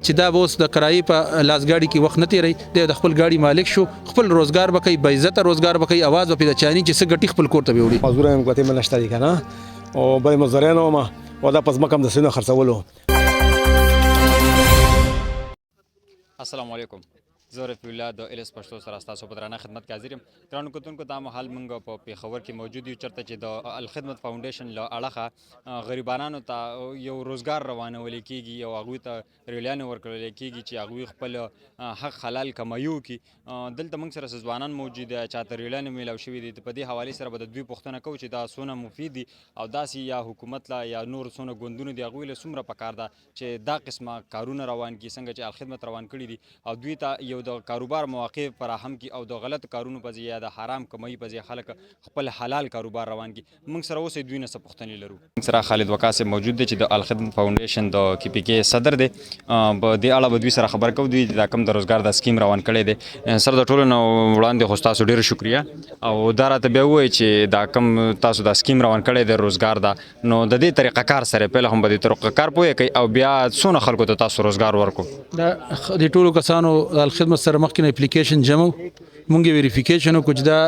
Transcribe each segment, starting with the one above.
چې دا اوس د کرایي په لاسګاډي کې وخت نه تیری دی د خپل ګاډي مالک شو خپل روزګار به کوي باعزته روزګار به کوي اواز به د چانی چې څه ګټي خپل کور ته وړي مزدور هم کوتي منشته دي کنه او بل مزدورانو ما ودا پس مکم د سینو خرڅولو. السلام علیکم. زه رفیع الله د الس پښتو سره ستاسو په درانه خدمت کې حاضر یم. ګرانو کتونکو دا مهال موږ په پېښور کې موجود یو چېرته چې د الخدمت فاونډیشن له اړخه غریبانو ته یو روزګار روانول کېږي او هغوی ته ریلیانې ورکړل کېږي چې هغوی خپل حق حلال کمایي وکړي. دلته موږ سره ځوانان موجود دي چاته ریلیانې میلاو شوي دي. په دې حوالې سره به د دوی پوښتنه کوو چې دا څونه مفید دي او داسې یا حکومت له یا نور څونه ګوندونه دي هغوی له څومره پکار ده چې دا قسمه کارونه روان کړي څنګه چې الخدمت روان کړي دي او دوی ته یو د کاروبار مواقع فراهم کی او د غلط کارونو په ځای یا د حرام کمایي په ځای خلک خپل حلال کاروبار روان کی. موږ سره اوس دوی نه څه پوښتنې لرو. موږ سره خالد وقاص موجود دی چې د الخدمت فاونډیشن د کی پی کې صدر دی. په دې اړه به دوی سره خبر کوو دوی دا کوم د روزګار د سکیم روان کړی دی. سر د ټولو نه وړاندې خو تاسو ډېر شکریا او دا راته بیا ووایي چې دا کوم تاسو دا سکیم روان کړی دی روزګار دا نو د دې طریقه کار سره پهله هم به دې طریقه کار پوهه کوي او بیا څونه خلکو ته تاسو روزګار ورکړو. دا د ټولو کسانو الخدمت سره مخکې اپلیکیشن جمع مونږ ویریفیکیشن کو چې دا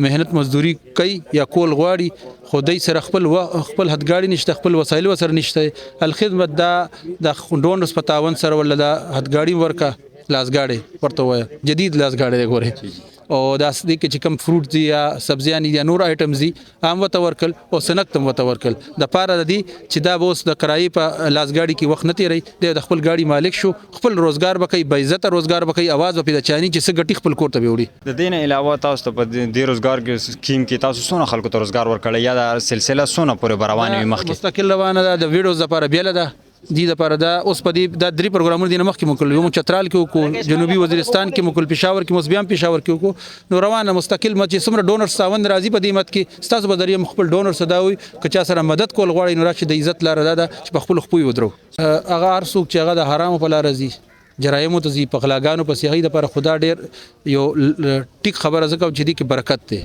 مهنت مزدوري کوي یا کول غواړي خو دای سره خپل هدګاړي نشته خپل وسایل سره نشته. الخدمت دا د ډونرز په تعاون سره ول دا هدګاړي ورکا لاسګاړي ورته وای جدید لاسګاړي ګوره او دا سدي کې چې کم فروټ دي یا سبزیان یا نور آیټمز دي عام وته ورکل او سنکتم وته ورکل د پاره دي چې دا اوس د کرایي په لاسګاډي کې وخت نه تیری دی د خپل ګاډي مالک شو خپل روزګار به کوي باعزته روزګار به کوي اواز به د چانی چې څه ګټي خپل کور ته وړي. د دې نه علاوه تاسو ته په دې روزګار کې سکیم کې تاسو څونه خلکو ته روزګار ورکړی یا دا سلسله څونه پورې روانه وي مخکې مستقل روانه ده د ویډیوز لپاره بیل ده دې لپاره دا اوس په دې دا درې پروګرامونه دي مخکې مکل یو چترال کې وکړو جنوبي وزیرستان کې مکل پېښور کې مزبیان پېښور کې وکړو نو روانه مستقل مچ سمره ډونر ساوند راځي په دې مت کې ستاسو په ذریعہ خپل ډونر صداوي کچا سره مدد کول غواړي نو راشي د عزت لار ده چې په خپل خپل ودرو هغه هر څوک چې هغه د حرام په لار راځي جرایم ته زی په غلاګانو په سیغي د پر خدا ډیر یو ټیک خبره زکه چې دې کې برکت ده.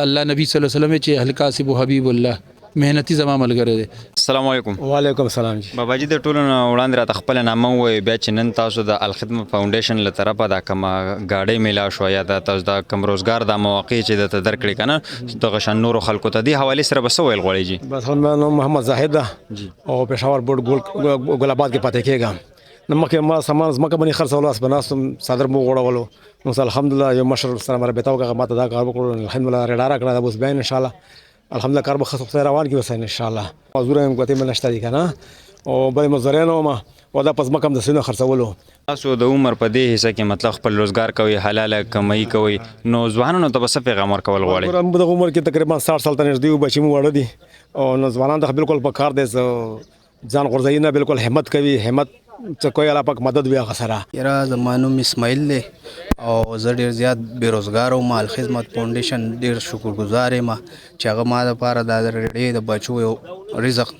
الله نبی صلی الله علیه وسلم چې اهل کاسب حبیب الله مهنتي زما ملګری دی. السلام علیکم. وعلیکم السلام جی. بابا جی د ټولو نه وړاندې راته خپل نامه ووایي بیا چې نن تاسو د الخدمت فاونډیشن له طرفه دا کومه ګاډۍ میلا شوه یا د تاسو دا کوم روزګار دا مواقع چې درته درکړي که نه دغه شان نورو خلکو ته دې حوالې سره به څه ویل غواړئ جی؟ بس ما نوم محمد زاهد ده او پېښور بورډ ګل آباد کې پاتې کېږم. نو مخکې ما سامان ځمکه باندې خرڅولو اس بناستم څادر مو غوړولو نو الحمدلله یو مشر سره مربطه وکړه ما ته دا کار وکړو الحمدلله رډا راکړه دا اوس بیان ان شاء الله الحمدلله کار به خصوصا روان کی وسه ان شاء الله. مزدور هم کوتي منشته دي کنه او بل مزدورانو ما ودا پس مکم د سینو خرڅولو. تاسو د عمر په دې حصہ کې مطلب خپل روزګار کوي حلال کمایي کوي نو ځوانانو ته څه پیغام ورکول غواړي؟ د عمر کې تقریبا 60 سال ته نږدې و بچي مو وړه دي او نو ځوانان ته بالکل په کار دي ځان غورځي نه بالکل همت کوي همت چې کوی الله پاک مدد ویا غسره. یرا زمانو اسماعیل له او زه ډیر زیات بیروزګار او مال خدمت فاونډیشن ډیر شکرګزار یم چې هغه ما لپاره د ډېر د بچو رزق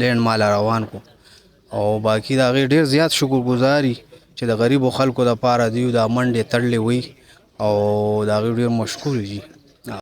لین مال روان کو او باقی دا ډیر زیات شکرګزاري چې د غریبو خلکو لپاره دی د منډه تړلې وي او دا ډیر مشکور دي.